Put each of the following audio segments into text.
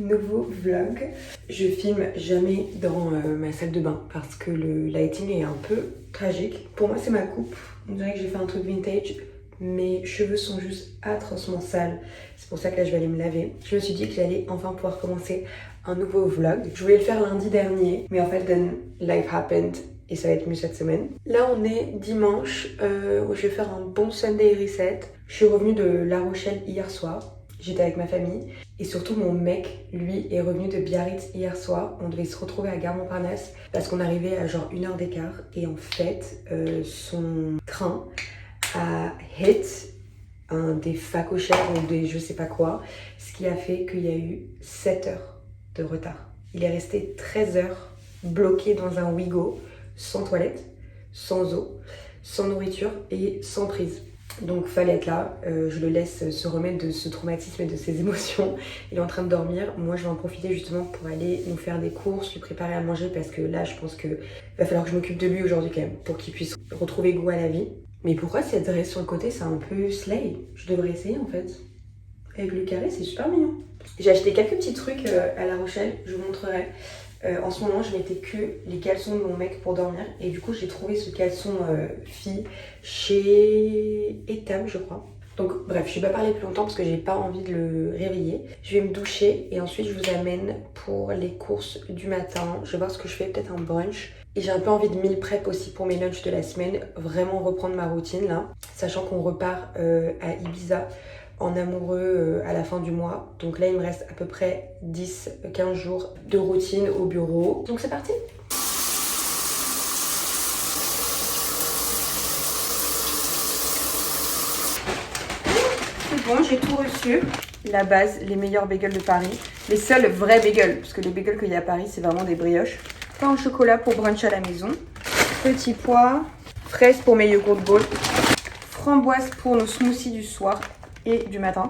nouveau vlog. Je filme jamais dans ma salle de bain parce que le lighting est un peu tragique. Pour moi c'est ma coupe, on dirait que j'ai fait un truc vintage. Mes cheveux sont juste atrocement sales, c'est pour ça que là je vais aller me laver. Je me suis dit que j'allais enfin pouvoir commencer un nouveau vlog. Je voulais le faire lundi dernier, mais en fait then life happened et ça va être mieux cette semaine. Là on est dimanche, je vais faire un bon Sunday reset. Je suis revenue de La Rochelle hier soir. J'étais avec ma famille et surtout mon mec, lui, est revenu de Biarritz hier soir. On devait se retrouver à Gare Montparnasse parce qu'on arrivait à genre 1 heure d'écart. Et en fait, son train a hit un des phacochères ou des je sais pas quoi. Ce qui a fait qu'il y a eu 7 heures de retard. Il est resté 13 heures bloqué dans un Ouigo, sans toilette, sans eau, sans nourriture et sans prise. Donc fallait être là, je le laisse se remettre de ce traumatisme et de ses émotions. Il est en train de dormir, moi je vais en profiter justement pour aller nous faire des courses, lui préparer à manger parce que là je pense que va falloir que je m'occupe de lui aujourd'hui quand même pour qu'il puisse retrouver goût à la vie. Mais pourquoi cette dresse sur le côté c'est un peu slay? Je devrais essayer en fait. Avec le carré c'est super mignon. J'ai acheté quelques petits trucs à La Rochelle, je vous montrerai. En ce moment, je mettais que les caleçons de mon mec pour dormir. Et du coup, j'ai trouvé ce caleçon fille chez Etam, je crois. Donc bref, je vais pas parler plus longtemps parce que j'ai pas envie de le réveiller. Je vais me doucher et ensuite je vous amène pour les courses du matin. Je vais voir ce que je fais, peut-être un brunch. Et j'ai un peu envie de meal prep aussi pour mes lunchs de la semaine. Vraiment reprendre ma routine là. Sachant qu'on repart à Ibiza en amoureux à la fin du mois. Donc là, il me reste à peu près 10-15 jours de routine au bureau. Donc c'est parti! C'est bon, j'ai tout reçu. La base, les meilleurs bagels de Paris. Les seuls vrais bagels, parce que les bagels qu'il y a à Paris, c'est vraiment des brioches. Pain au chocolat pour brunch à la maison. Petits pois. Fraises pour mes yogourt bowls. Framboises pour nos smoothies du soir et du matin.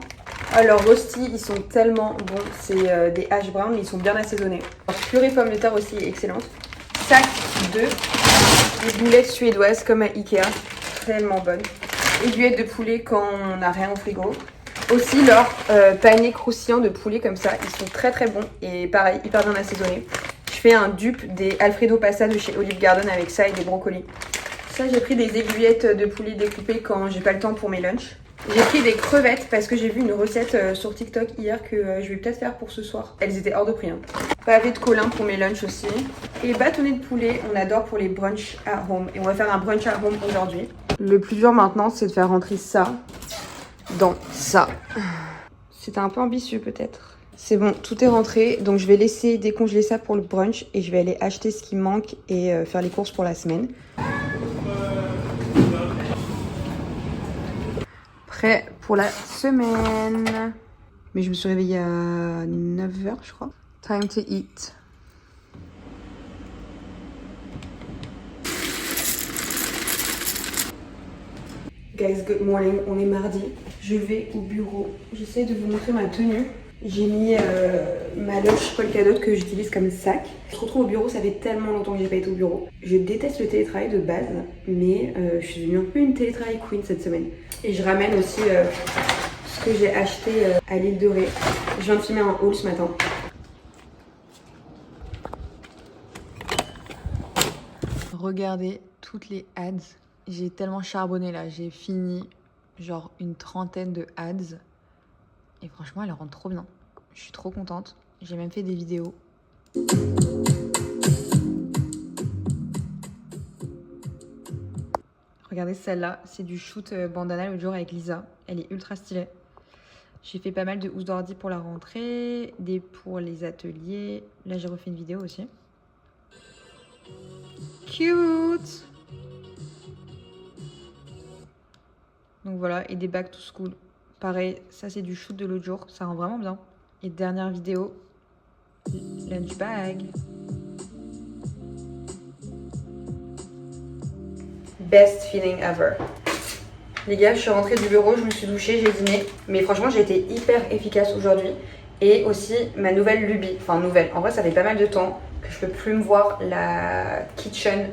Alors rosti, ils sont tellement bons, c'est des hash browns mais ils sont bien assaisonnés. Alors, purée pomme de terre aussi excellente. Sac de des boulettes suédoises comme à Ikea, tellement bonnes. Aiguillettes de poulet quand on n'a rien au frigo. Aussi leur panier croustillant de poulet comme ça, ils sont très très bons et pareil, hyper bien assaisonnés. Je fais un dupe des Alfredo Pasta de chez Olive Garden avec ça et des brocolis. Ça j'ai pris des aiguillettes de poulet découpées quand j'ai pas le temps pour mes lunchs. J'ai pris des crevettes parce que j'ai vu une recette sur TikTok hier que je vais peut-être faire pour ce soir. Elles étaient hors de prix. Hein. Pavé de colin pour mes lunchs aussi. Et bâtonnet de poulet, on adore pour les brunchs at home. Et on va faire un brunch at home aujourd'hui. Le plus dur maintenant, c'est de faire rentrer ça dans ça. C'était un peu ambitieux peut-être. C'est bon, tout est rentré. Donc je vais laisser décongeler ça pour le brunch. Et je vais aller acheter ce qui me manque et faire les courses pour la semaine. Prêt pour la semaine. Mais je me suis réveillée à 9h je crois. Time to eat. Guys, good morning. On est mardi. Je vais au bureau. J'essaie de vous montrer ma tenue. J'ai mis ma loche polkadot que j'utilise comme sac. Je me retrouve au bureau, ça fait tellement longtemps que j'ai pas été au bureau. Je déteste le télétravail de base, mais je suis devenue un peu une télétravail queen cette semaine. Et je ramène aussi ce que j'ai acheté à l'île de Ré. Je viens de filmer un haul ce matin. Regardez toutes les ads. J'ai tellement charbonné là, j'ai fini genre une trentaine de ads. Et franchement, elle rentre trop bien. Je suis trop contente. J'ai même fait des vidéos. Regardez celle-là. C'est du shoot bandana l'autre jour avec Lisa. Elle est ultra stylée. J'ai fait pas mal de housses d'ordi pour la rentrée. Des pour les ateliers. Là, j'ai refait une vidéo aussi. Cute! Donc voilà. Et des back to school. Pareil, ça c'est du shoot de l'autre jour, ça rend vraiment bien. Et dernière vidéo, lunch bag. Best feeling ever. Les gars, je suis rentrée du bureau, je me suis douchée, j'ai dîné. Mais franchement, j'ai été hyper efficace aujourd'hui. Et aussi, ma nouvelle lubie, enfin nouvelle, en vrai ça fait pas mal de temps que je peux plus me voir la kitchen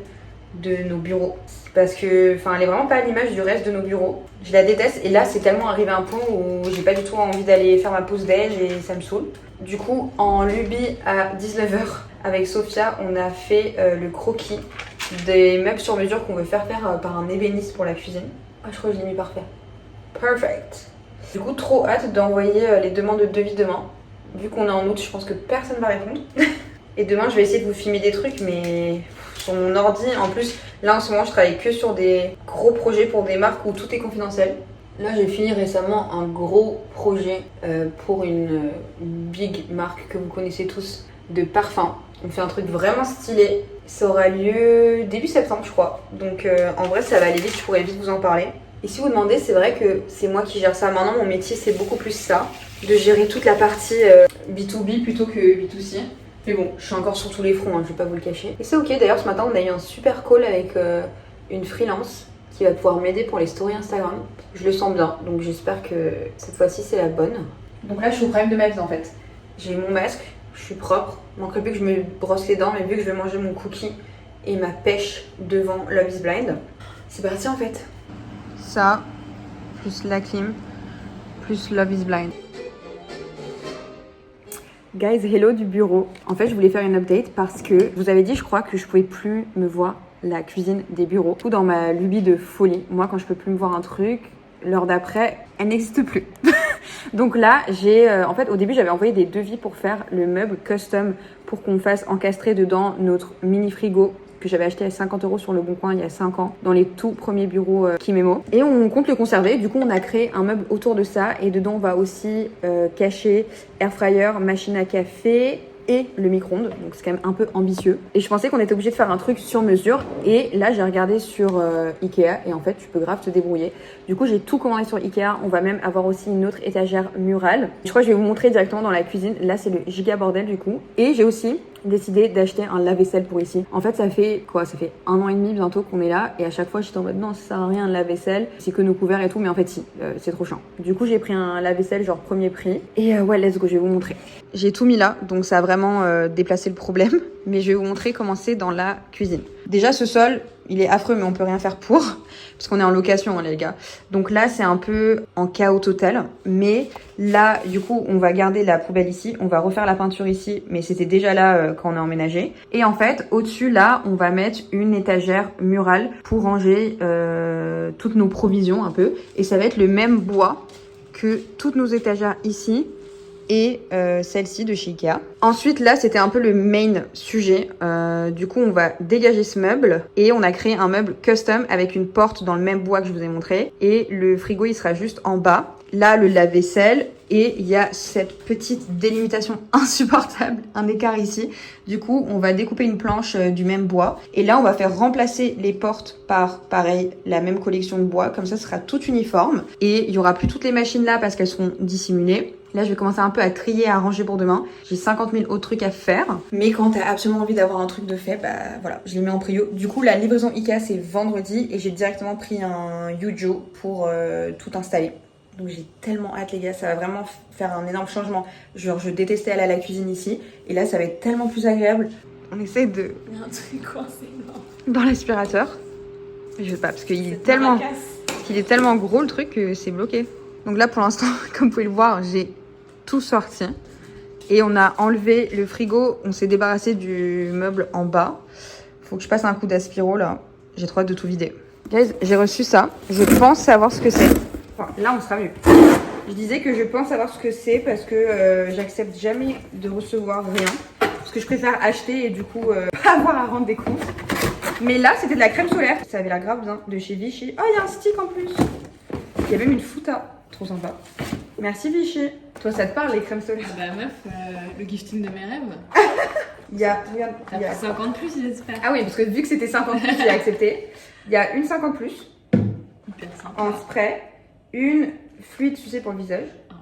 de nos bureaux. Parce que, enfin, elle est vraiment pas à l'image du reste de nos bureaux. Je la déteste et là, c'est tellement arrivé à un point où j'ai pas du tout envie d'aller faire ma pause déj et ça me saoule. Du coup, en lubie à 19 h avec Sophia, on a fait le croquis des meubles sur mesure qu'on veut faire par un ébéniste pour la cuisine. Ah, je crois que je l'ai mis parfait. Perfect. Du coup, trop hâte d'envoyer les demandes de devis demain. Vu qu'on est en août, je pense que personne va répondre. Et demain, je vais essayer de vous filmer des trucs, mais sur mon ordi. En plus, là en ce moment, je travaille que sur des gros projets pour des marques où tout est confidentiel. Là, j'ai fini récemment un gros projet pour une big marque que vous connaissez tous de parfum. On fait un truc vraiment stylé. Ça aura lieu début septembre, je crois. Donc en vrai, ça va aller vite, je pourrais vite vous en parler. Et si vous demandez, c'est vrai que c'est moi qui gère ça. Maintenant, mon métier, c'est beaucoup plus ça. De gérer toute la partie B2B plutôt que B2C. Mais bon, je suis encore sur tous les fronts, hein, je vais pas vous le cacher. Et c'est ok, d'ailleurs, ce matin, on a eu un super call avec une freelance qui va pouvoir m'aider pour les stories Instagram. Je le sens bien, donc j'espère que cette fois-ci, c'est la bonne. Donc là, je suis au prime de ma vie, en fait. J'ai mon masque, je suis propre. Il manquerait plus que je me brosse les dents, mais vu que je vais manger mon cookie et ma pêche devant Love is Blind, c'est parti, en fait. Ça, plus la clim, plus Love is Blind. Guys, hello du bureau. En fait, je voulais faire une update parce que je vous avais dit, je crois, que je pouvais plus me voir la cuisine des bureaux. Tout dans ma lubie de folie. Moi, quand je peux plus me voir un truc, l'heure d'après, elle n'existe plus. Donc là, en fait, au début, j'avais envoyé des devis pour faire le meuble custom pour qu'on fasse encastrer dedans notre mini frigo que j'avais acheté à 50 € sur le Bon Coin il y a 5 ans dans les tout premiers bureaux Kimemo. Et on compte le conserver. Du coup, on a créé un meuble autour de ça et dedans, on va aussi cacher air fryer, machine à café et le micro-ondes. Donc c'est quand même un peu ambitieux. Et je pensais qu'on était obligé de faire un truc sur mesure. Et là, j'ai regardé sur Ikea et en fait, tu peux grave te débrouiller. Du coup, j'ai tout commandé sur Ikea. On va même avoir aussi une autre étagère murale. Je crois que je vais vous montrer directement dans la cuisine. Là, c'est le giga bordel du coup. Et j'ai aussi décidé d'acheter un lave-vaisselle pour ici. En fait, ça fait 1 an et demi bientôt qu'on est là et à chaque fois j'étais en mode non, ça sert à rien un lave-vaisselle, c'est que nos couverts et tout, mais en fait si, c'est trop chiant. Du coup, j'ai pris un lave-vaisselle genre premier prix et ouais, let's go, je vais vous montrer. J'ai tout mis là, donc ça a vraiment déplacé le problème, mais je vais vous montrer comment c'est dans la cuisine. Déjà, ce sol, il est affreux, mais on peut rien faire pour, parce qu'on est en location, hein, les gars. Donc là, c'est un peu en chaos total, mais là, du coup, on va garder la poubelle ici, on va refaire la peinture ici, mais c'était déjà là quand on a emménagé. Et en fait, au-dessus, là, on va mettre une étagère murale pour ranger toutes nos provisions un peu, et ça va être le même bois que toutes nos étagères ici, et celle-ci de chez Ikea. Ensuite, là, c'était un peu le main sujet. Du coup, on va dégager ce meuble et on a créé un meuble custom avec une porte dans le même bois que je vous ai montré. Et le frigo, il sera juste en bas. Là, le lave-vaisselle et il y a cette petite délimitation insupportable, un écart ici. Du coup, on va découper une planche du même bois. Et là, on va faire remplacer les portes par, pareil, la même collection de bois. Comme ça, ce sera tout uniforme. Et il y aura plus toutes les machines là parce qu'elles seront dissimulées. Là, je vais commencer un peu à trier, à ranger pour demain. J'ai 50 000 autres trucs à faire. Mais quand t'as absolument envie d'avoir un truc de fait, bah voilà, je les mets en prio. Du coup, la livraison Ikea, c'est vendredi et j'ai directement pris un Yujo pour tout installer. Donc j'ai tellement hâte, les gars, ça va vraiment faire un énorme changement. Genre, je détestais aller à la cuisine ici et là, ça va être tellement plus agréable. On essaie de... Il y a un truc coincé dans l'aspirateur. Je sais pas, parce qu'il est tellement gros le truc que c'est bloqué. Donc là, pour l'instant, comme vous pouvez le voir, j'ai tout sorti. Et on a enlevé le frigo. On s'est débarrassé du meuble en bas. Faut que je passe un coup d'aspiro, là. J'ai trop hâte de tout vider. Guys, j'ai reçu ça. Je pense savoir ce que c'est. Enfin, là, on sera mieux. Je disais que je pense savoir ce que c'est parce que j'accepte jamais de recevoir rien. Parce que je préfère acheter et du coup, pas avoir à rendre des comptes. Mais là, c'était de la crème solaire. Ça avait l'air grave bien. De chez Vichy. Oh, il y a un stick en plus. Il y a même une fouta. Trop sympa. Merci Vichy. Toi, ça te parle les crèmes solaires? Bah meuf, le gifting de mes rêves. Il y a, regarde, il y a 50 plus, j'espère. Ah oui, parce que vu que c'était 50 plus, j'ai accepté. Il y a une 50 plus. Hyper sympa. En spray. Une fluide, tu sais, pour le visage. Ah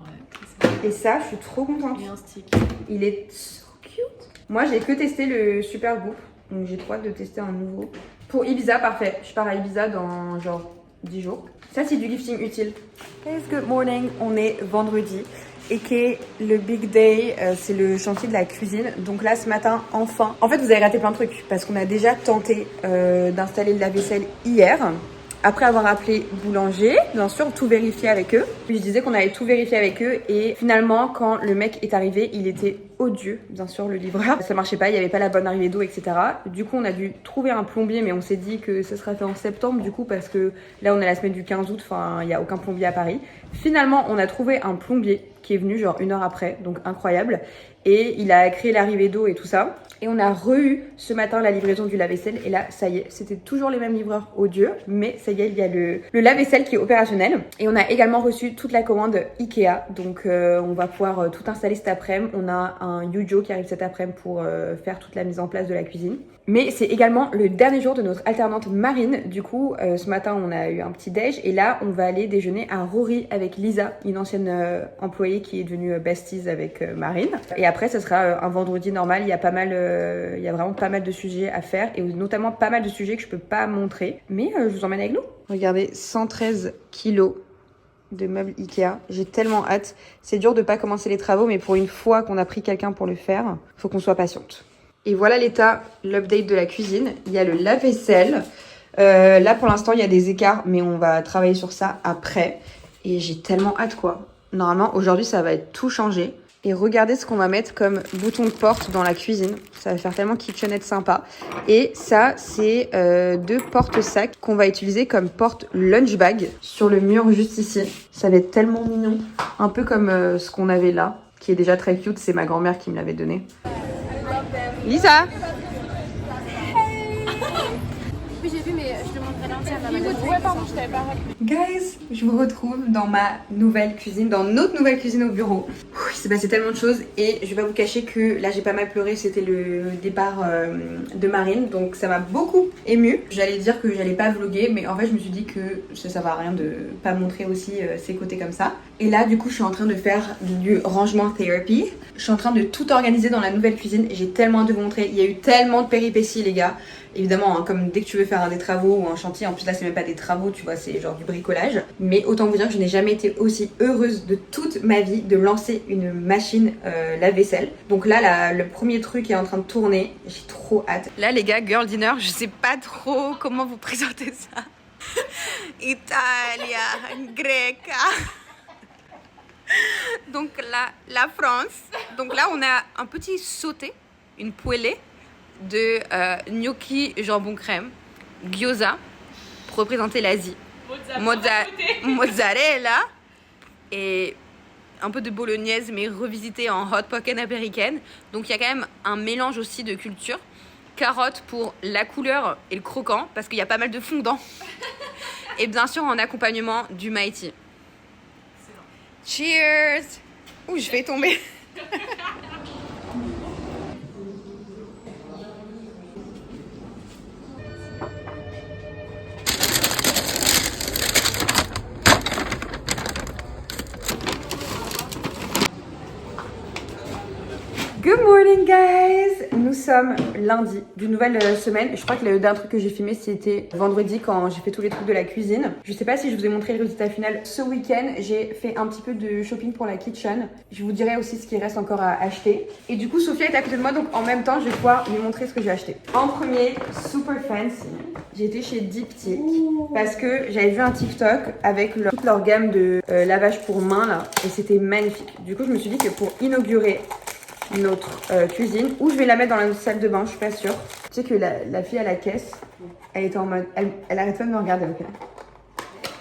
ouais, et ça, je suis trop contente. Et un stick. Il est so cute. Moi, j'ai que testé le Super Goop. Donc, j'ai trop hâte de tester un nouveau. Pour Ibiza, parfait. Je pars à Ibiza dans genre 10 jours. Ça, c'est du lifting utile. Guys, good morning. On est vendredi. et qui est le big day, c'est le chantier de la cuisine. Donc là ce matin, enfin, en fait vous avez raté plein de trucs parce qu'on a déjà tenté d'installer le lave-vaisselle hier. Après avoir appelé boulanger, bien sûr, tout vérifié avec eux. Puis je disais qu'on allait tout vérifier avec eux et finalement, quand le mec est arrivé, il était odieux, bien sûr, le livreur. Ça marchait pas, il n'y avait pas la bonne arrivée d'eau, etc. Du coup, on a dû trouver un plombier, mais on s'est dit que ça serait fait en septembre, du coup, parce que là, on est la semaine du 15 août, enfin, il n'y a aucun plombier à Paris. Finalement, on a trouvé un plombier qui est venu genre 1 heure après, donc incroyable. Et il a créé l'arrivée d'eau et tout ça. Et on a re-eu ce matin la livraison du lave-vaisselle. Et là, ça y est, c'était toujours les mêmes livreurs odieux. Mais ça y est, il y a le lave-vaisselle qui est opérationnel. Et on a également reçu toute la commande Ikea. Donc on va pouvoir tout installer cet après-midi. On a un Yujo qui arrive cet après-midi pour faire toute la mise en place de la cuisine. Mais c'est également le dernier jour de notre alternante Marine. Du coup, ce matin, on a eu un petit déj. Et là, on va aller déjeuner à Rory avec Lisa, une ancienne employée qui est devenue besties avec Marine. Et après, ce sera un vendredi normal. Il y a vraiment pas mal de sujets à faire. Et notamment pas mal de sujets que je peux pas montrer. Mais je vous emmène avec nous. Regardez, 113 kilos de meubles Ikea. J'ai tellement hâte. C'est dur de pas commencer les travaux, mais pour une fois qu'on a pris quelqu'un pour le faire, faut qu'on soit patiente. Et voilà l'état, l'update de la cuisine. Il y a le lave-vaisselle. Là, pour l'instant, il y a des écarts, mais on va travailler sur ça après. Et j'ai tellement hâte, quoi. Normalement, aujourd'hui, ça va être tout changé. Et regardez ce qu'on va mettre comme bouton de porte dans la cuisine. Ça va faire tellement kitchenette sympa. Et ça, c'est 2 porte-sacs qu'on va utiliser comme porte lunch bag sur le mur juste ici. Ça va être tellement mignon. Un peu comme ce qu'on avait là, qui est déjà très cute. C'est ma grand-mère qui me l'avait donné. Lisa! Oui, j'ai vu, mais je te montrerai l'entière. Ouais, pardon, je t'avais pas rappelé. Guys, je vous retrouve dans ma nouvelle cuisine, dans notre nouvelle cuisine au bureau. Il s'est passé tellement de choses et je vais pas vous cacher que là j'ai pas mal pleuré, c'était le départ de Marine, donc ça m'a beaucoup émue. J'allais dire que j'allais pas vlogger, mais en fait je me suis dit que ça sert à rien de pas montrer aussi ses côtés comme ça. Et là du coup je suis en train de faire du rangement therapy. Je suis en train de tout organiser dans la nouvelle cuisine et j'ai tellement hâte de vous montrer. Il y a eu tellement de péripéties les gars. Évidemment, hein, comme dès que tu veux faire des travaux ou un chantier, en plus là c'est même pas des travaux, tu vois, c'est genre du bricolage. Mais autant vous dire que je n'ai jamais été aussi heureuse de toute ma vie de lancer une machine lave-vaisselle. Donc là, le premier truc est en train de tourner, j'ai trop hâte. Là les gars, girl dinner, je sais pas trop comment vous présenter ça. Italia, Greca. Donc là, la France. Donc là on a un petit sauté, une poêlée de gnocchi jambon crème, gyoza pour représenter l'Asie, mozzarella et un peu de bolognaise mais revisité en hot pocket américaine. Donc il y a quand même un mélange aussi de culture. Carottes pour la couleur et le croquant parce qu'il y a pas mal de fondant. Et bien sûr en accompagnement du Mighty. Cheers! Ouh, je vais tomber. Good morning guys! Nous sommes lundi d'une nouvelle semaine. Je crois que le dernier truc que j'ai filmé c'était vendredi quand j'ai fait tous les trucs de la cuisine. Je sais pas si je vous ai montré le résultat final. Ce week-end j'ai fait un petit peu de shopping pour la kitchen. Je vous dirai aussi ce qui reste encore à acheter. Et du coup Sophia est à côté de moi donc en même temps je vais pouvoir lui montrer ce que j'ai acheté. En premier, super fancy, j'ai été chez Diptyque parce que j'avais vu un TikTok avec toute leur gamme de lavage pour main là et c'était magnifique. Du coup je me suis dit que pour inaugurer notre cuisine, ou je vais la mettre dans la salle de bain, je suis pas sûre. Tu sais que la fille à la caisse, elle était en mode, elle arrête pas de me regarder, ok,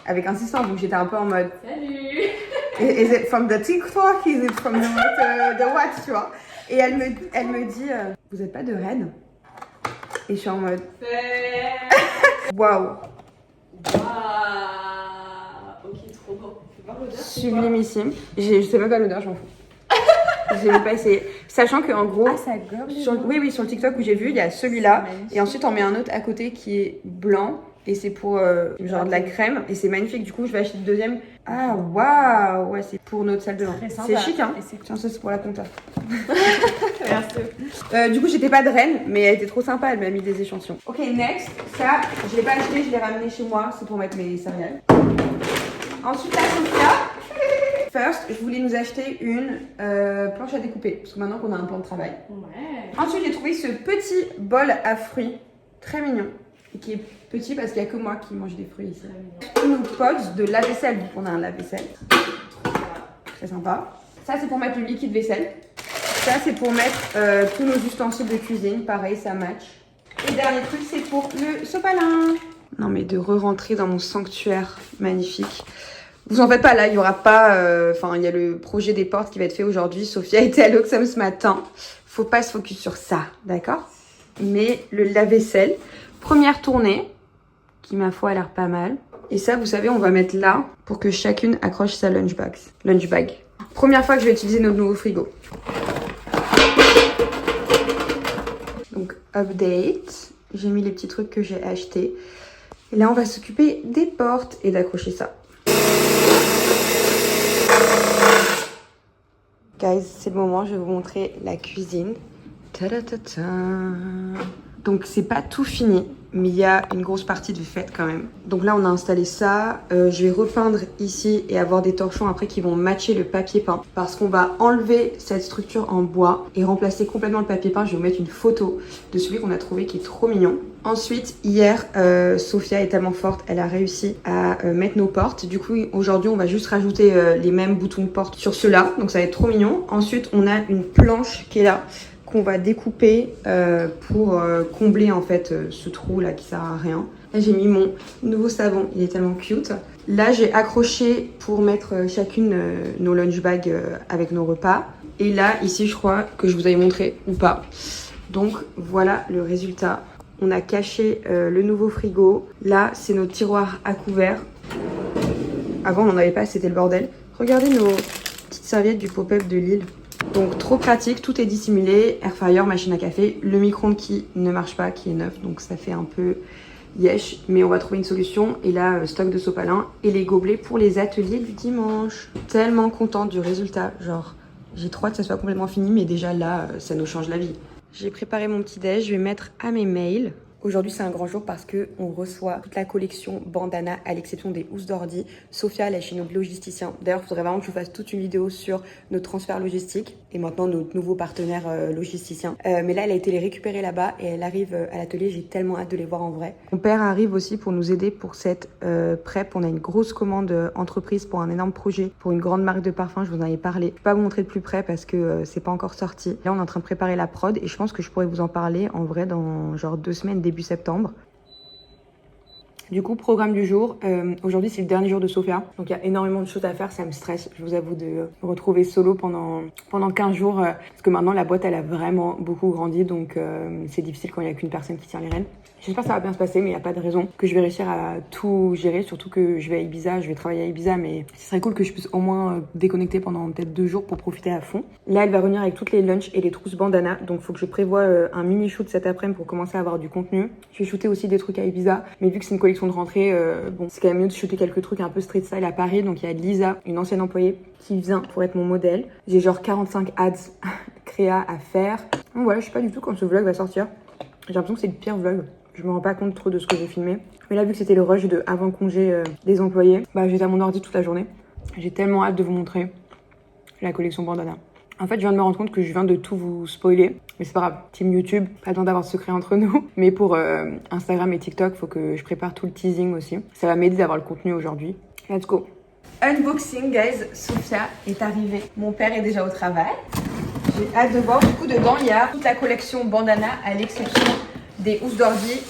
avec insistance, donc j'étais un peu en mode salut. Is it from the TikTok? Is it from the what, tu vois? Et elle me dit vous êtes pas de Rennes? Et je suis en mode waouh. Ok, trop bon. Tu peux voir l'odeur? Sublimissime. Je sais même pas l'odeur, je m'en fous. J'ai même pas essayé. Sachant qu'en gros, oui, sur le TikTok où j'ai vu, il y a celui-là. Et ensuite, on met un autre à côté qui est blanc. Et c'est pour genre de la crème. Et c'est magnifique. Du coup, je vais acheter le deuxième. Ah, waouh! Ouais, c'est pour notre salle de bain. C'est chic, hein? Tiens, ça, c'est pour la compta. Merci. Du coup, j'étais pas de Rennes, mais elle était trop sympa. Elle m'a mis des échantillons. Ok, next. Ça, je l'ai pas acheté, je l'ai ramené chez moi. C'est pour mettre mes céréales. Ensuite, la Sophia. first, je voulais nous acheter une planche à découper. Parce que maintenant qu'on a un plan de travail. Ouais. Ensuite, j'ai trouvé ce petit bol à fruits. Très mignon. Et qui est petit parce qu'il n'y a que moi qui mange des fruits ici. Nos pods de lave-vaisselle, vu qu'on a un lave-vaisselle. Très sympa. Ça, c'est pour mettre le liquide vaisselle. Ça, c'est pour mettre tous nos ustensiles de cuisine. Pareil, ça match. Et dernier truc, c'est pour le sopalin. Non, mais de re-rentrer dans mon sanctuaire magnifique. Vous en faites pas, là, il y aura pas... Enfin, il y a le projet des portes qui va être fait aujourd'hui. Sophia était à l'Oxfam ce matin. Faut pas se focus sur ça, d'accord? Mais le lave-vaisselle, première tournée, qui ma foi a l'air pas mal. Et ça, vous savez, on va mettre là pour que chacune accroche sa lunch bag. Première fois que je vais utiliser notre nouveau frigo. Donc, update. J'ai mis les petits trucs que j'ai achetés. Et là, on va s'occuper des portes et d'accrocher ça. Guys, c'est le moment, je vais vous montrer la cuisine. Ta-da-ta-ta. Donc c'est pas tout fini, mais il y a une grosse partie de fait quand même. Donc là on a installé ça, je vais repeindre ici et avoir des torchons après qui vont matcher le papier peint. Parce qu'on va enlever cette structure en bois et remplacer complètement le papier peint. Je vais vous mettre une photo de celui qu'on a trouvé qui est trop mignon. Ensuite, hier, Sophia est tellement forte, elle a réussi à mettre nos portes. Du coup, aujourd'hui, on va juste rajouter les mêmes boutons de porte sur ceux-là. Donc ça va être trop mignon. Ensuite, on a une planche qui est là, qu'on va découper pour combler en fait ce trou là qui sert à rien. Là, j'ai mis mon nouveau savon, il est tellement cute. Là, j'ai accroché pour mettre chacune nos lunch bags avec nos repas. Et là, ici, je crois que je vous avais montré ou pas. Donc, voilà le résultat. On a caché le nouveau frigo. Là, c'est nos tiroirs à couverts. Avant, on n'en avait pas, c'était le bordel. Regardez nos petites serviettes du pop-up de Lille. Donc, trop pratique, tout est dissimulé. Air fryer, machine à café, le micro-ondes qui ne marche pas, qui est neuf. Donc, ça fait un peu yesh. Mais on va trouver une solution. Et là, stock de sopalin et les gobelets pour les ateliers du dimanche. Tellement contente du résultat. Genre, j'ai trop hâte que ça soit complètement fini. Mais déjà, là, ça nous change la vie. J'ai préparé mon petit déj, je vais mettre à mes mails. Aujourd'hui, c'est un grand jour parce qu'on reçoit toute la collection bandana à l'exception des housses d'ordi. Sophia, elle est chez nos logisticiens. D'ailleurs, il faudrait vraiment que je vous fasse toute une vidéo sur nos transferts logistiques et maintenant notre nouveau partenaire logisticien. Mais là, elle a été les récupérer là-bas et elle arrive à l'atelier. J'ai tellement hâte de les voir en vrai. Mon père arrive aussi pour nous aider pour cette prep. On a une grosse commande entreprise pour un énorme projet, pour une grande marque de parfum. Je vous en ai parlé. Je ne vais pas vous montrer de plus près parce que c'est pas encore sorti. Là, on est en train de préparer la prod et je pense que je pourrais vous en parler en vrai dans genre 2 semaines, début septembre. Du coup, programme du jour. Aujourd'hui, c'est le dernier jour de Sophia. Donc, il y a énormément de choses à faire. Ça me stresse, je vous avoue, de me retrouver solo pendant 15 jours. Parce que maintenant, la boîte, elle a vraiment beaucoup grandi. Donc, c'est difficile quand il n'y a qu'une personne qui tient les rênes. J'espère que ça va bien se passer, mais il n'y a pas de raison que je vais réussir à tout gérer. Surtout que je vais à Ibiza, je vais travailler à Ibiza. Mais ce serait cool que je puisse au moins déconnecter pendant peut-être 2 jours pour profiter à fond. Là, elle va revenir avec toutes les lunchs et les trousses bandana. Donc, il faut que je prévoie un mini shoot cet après-midi pour commencer à avoir du contenu. Je vais shooter aussi des trucs à Ibiza. Mais vu que c'est une collection de rentrée, bon, c'est quand même mieux de shooter quelques trucs un peu street style à Paris. Donc, il y a Lisa, une ancienne employée, qui vient pour être mon modèle. J'ai genre 45 ads créa à faire. Donc, voilà, je sais pas du tout quand ce vlog va sortir. J'ai l'impression que c'est le pire vlog. Je me rends pas compte trop de ce que j'ai filmé. Mais là, vu que c'était le rush de avant congé des employés, bah j'étais à mon ordi toute la journée. J'ai tellement hâte de vous montrer la collection bandana. En fait, je viens de me rendre compte que je viens de tout vous spoiler. Mais c'est pas grave. Team YouTube, pas besoin d'avoir de secret entre nous. Mais pour Instagram et TikTok, faut que je prépare tout le teasing aussi. Ça va m'aider d'avoir le contenu aujourd'hui. Let's go. Unboxing, guys. Sophia est arrivée. Mon père est déjà au travail. J'ai hâte de voir. Du coup, dedans, il y a toute la collection bandana à l'exception des housses d'ordi.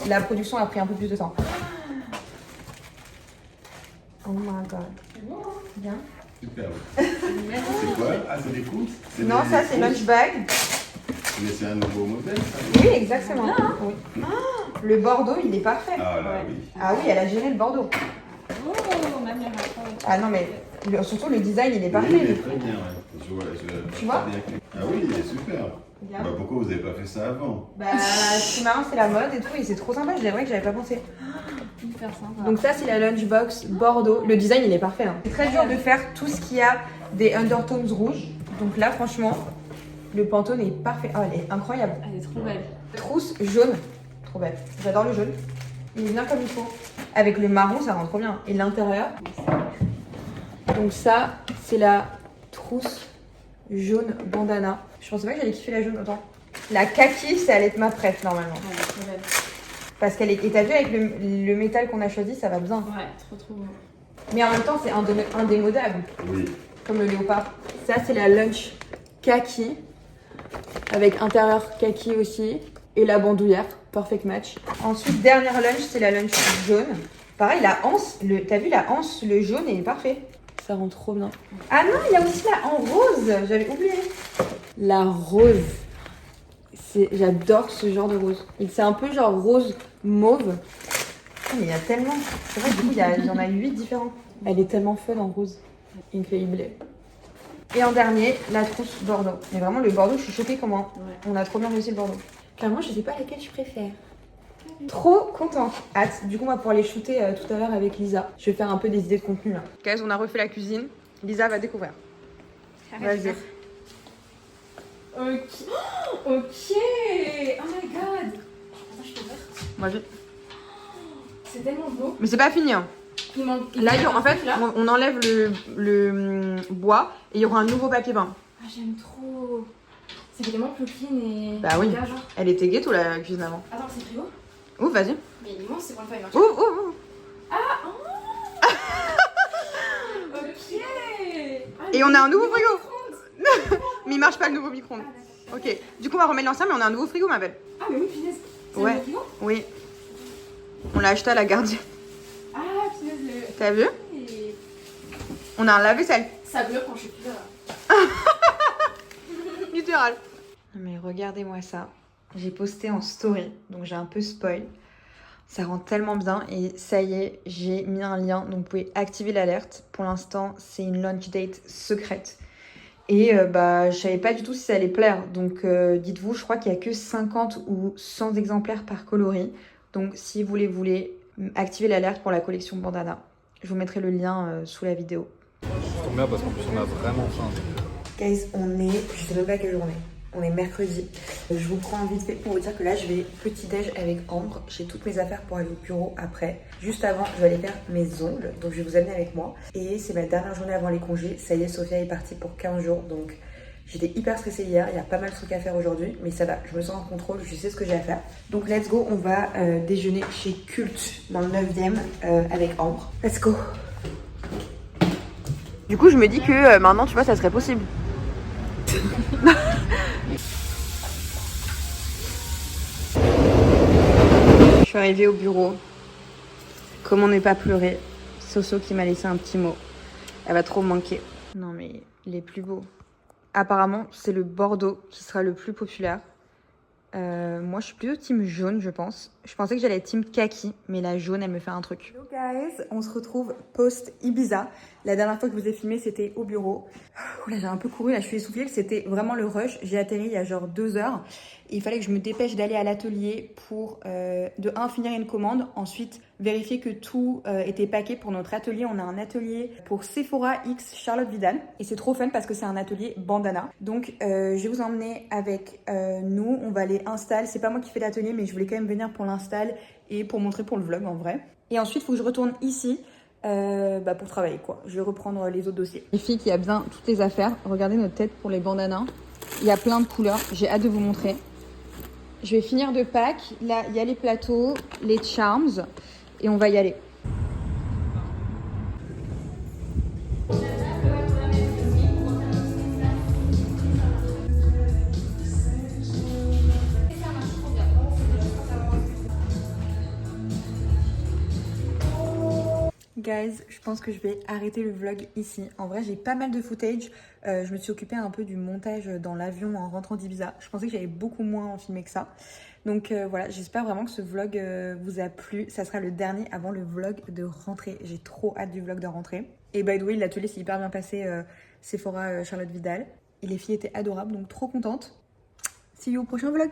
La production a pris un peu plus de temps. Oh my god. Bien. Super. C'est quoi? Ah, c'est des cousses? Non, ça c'est lunch bag. Mais c'est un nouveau modèle, ça? Oui, exactement. Oui. Le Bordeaux, il est parfait. Ah là, oui. Ah oui, elle a géré le Bordeaux. Oh, même les rapports. Ah non, mais surtout le design, il est parfait. Oui, il est très bien, ouais. Tu vois? Ah oui, il est super. Bien. Bah, pourquoi vous n'avez pas fait ça avant? Bah, c'est marrant, c'est la mode et tout, et c'est trop sympa, je l'aimerais que j'avais pas pensé. Hyper sympa. Donc ça, c'est la lunchbox Bordeaux. Le design, il est parfait. Hein. C'est très dur de faire tout ce qui a des undertones rouges. Donc là, franchement, le Pantone est parfait. Oh, elle est incroyable. Elle est trop belle. Trousse jaune. Trop belle. J'adore le jaune. Il est bien comme il faut. Avec le marron, ça rend trop bien. Et l'intérieur. Donc ça, C'est la trousse jaune bandana. Je pensais pas que j'allais kiffer la jaune autant. La kaki, ça allait être ma préf normalement. Ouais, trop belle. Parce qu'elle est... Et t'as vu avec le métal qu'on a choisi, ça va bien. Ouais, trop beau. Mais en même temps, c'est indémodable. Oui. Comme le léopard. Ça, c'est la lunch kaki. Avec intérieur kaki aussi. Et la bandoulière. Perfect match. Ensuite, dernière lunch, c'est la lunch jaune. Pareil, la anse. T'as vu la anse, le jaune est parfait. Ça rend trop bien. Ah non, il y a aussi la en rose. J'avais oublié. La rose. J'adore ce genre de rose. C'est un peu genre rose mauve. Oh, mais il y a tellement. C'est vrai, du coup, il y en a 8 différents. Elle est tellement fun en rose. Incroyable. Et en dernier, la trousse Bordeaux. Mais vraiment, le Bordeaux, je suis choquée comment on a trop bien réussi le Bordeaux. Clairement, je sais pas laquelle je préfère. Trop contente. Hâte. Du coup, on va pouvoir les shooter tout à l'heure avec Lisa. Je vais faire un peu des idées de contenu là. Guys, on a refait la cuisine. Lisa va découvrir. Vas-y. Ok. Oh, ok. Oh my god. Attends, je peux faire. Moi, C'est tellement beau. Mais c'est pas fini. Hein. Il manque. Là, en fait, on enlève le bois et il y aura un nouveau papier peint. Ah, j'aime trop. C'est tellement plus clean et. Bah oui. Là, genre. Elle était ghetto la cuisine avant. Attends, c'est frigo. Ouf, vas-y. Mais il est immense, c'est pour le faire marcher. Ouf, ouf, ouf. Ah, oh. Ok. Ah, Et on a un nouveau frigo. Mais il marche pas le nouveau micro-ondes. Ok. Du coup, on va remettre l'ancien, mais on a un nouveau frigo, ma belle. Ah, mais oui, punaise. C'est Ouais. un frigo. Oui. On l'a acheté à la gardienne. Ah, punaise, le. T'as vu? Et... On a un lave-vaisselle. Ça bloque quand je suis plus là. Littéral. Mais regardez-moi ça. J'ai posté en story, donc j'ai un peu spoil. Ça rend tellement bien et ça y est, j'ai mis un lien, donc vous pouvez activer l'alerte. Pour l'instant, c'est une launch date secrète. Et je savais pas du tout si ça allait plaire. Donc dites-vous, je crois qu'il y a que 50 ou 100 exemplaires par coloris. Donc si vous les voulez, activez l'alerte pour la collection bandana. Je vous mettrai le lien sous la vidéo. Ça tombe bien parce qu'en plus on a vraiment faim. Guys, je sais même pas quelle journée. On est mercredi. Je vous prends vite fait pour vous dire que là, je vais petit-déj avec Ambre. J'ai toutes mes affaires pour aller au bureau après. Juste avant, je vais aller faire mes ongles. Donc, je vais vous amener avec moi. Et c'est ma dernière journée avant les congés. Ça y est, Sophia est partie pour 15 jours. Donc, j'étais hyper stressée hier. Il y a pas mal de trucs à faire aujourd'hui. Mais ça va, je me sens en contrôle. Je sais ce que j'ai à faire. Donc, let's go. On va déjeuner chez Culte dans le 9e avec Ambre. Let's go. Du coup, je me dis que maintenant, tu vois, ça serait possible. Je suis arrivée au bureau. Comment ne pas pleurer? Soso qui m'a laissé un petit mot. Elle va trop me manquer. Non mais les plus beaux. Apparemment, c'est le Bordeaux qui sera le plus populaire. Moi, je suis plutôt team jaune, je pense. Je pensais que j'allais être team kaki, mais la jaune, elle me fait un truc. Hello guys, on se retrouve post Ibiza. La dernière fois que je vous ai filmé, c'était au bureau. Oula, j'ai un peu couru, là, je suis essoufflée. C'était vraiment le rush. J'ai atterri il y a genre 2 heures. Et il fallait que je me dépêche d'aller à l'atelier pour, de un, finir une commande. Ensuite, vérifier que tout était packé pour notre atelier. On a un atelier pour Sephora X Charlotte Vidal. Et c'est trop fun parce que c'est un atelier bandana. Donc, je vais vous emmener avec nous. On va aller installer. C'est pas moi qui fais l'atelier, mais je voulais quand même venir pour l'install et pour montrer pour le vlog en vrai. Et ensuite, il faut que je retourne ici pour travailler quoi. Je vais reprendre les autres dossiers. Les filles qui a bien toutes les affaires. Regardez notre tête pour les bandanas. Il y a plein de couleurs. J'ai hâte de vous montrer. Je vais finir de pack. Là, il y a les plateaux, les charms. Et on va y aller. Guys, je pense que je vais arrêter le vlog ici. En vrai, j'ai pas mal de footage. Je me suis occupée un peu du montage dans l'avion en rentrant d'Ibiza. Je pensais que j'avais beaucoup moins en filmé que ça. Donc voilà, j'espère vraiment que ce vlog vous a plu. Ça sera le dernier avant le vlog de rentrée. J'ai trop hâte du vlog de rentrée. Et by the way, l'atelier s'est hyper bien passé. Sephora Charlotte Vidal. Et les filles étaient adorables, donc trop contente. See you au prochain vlog.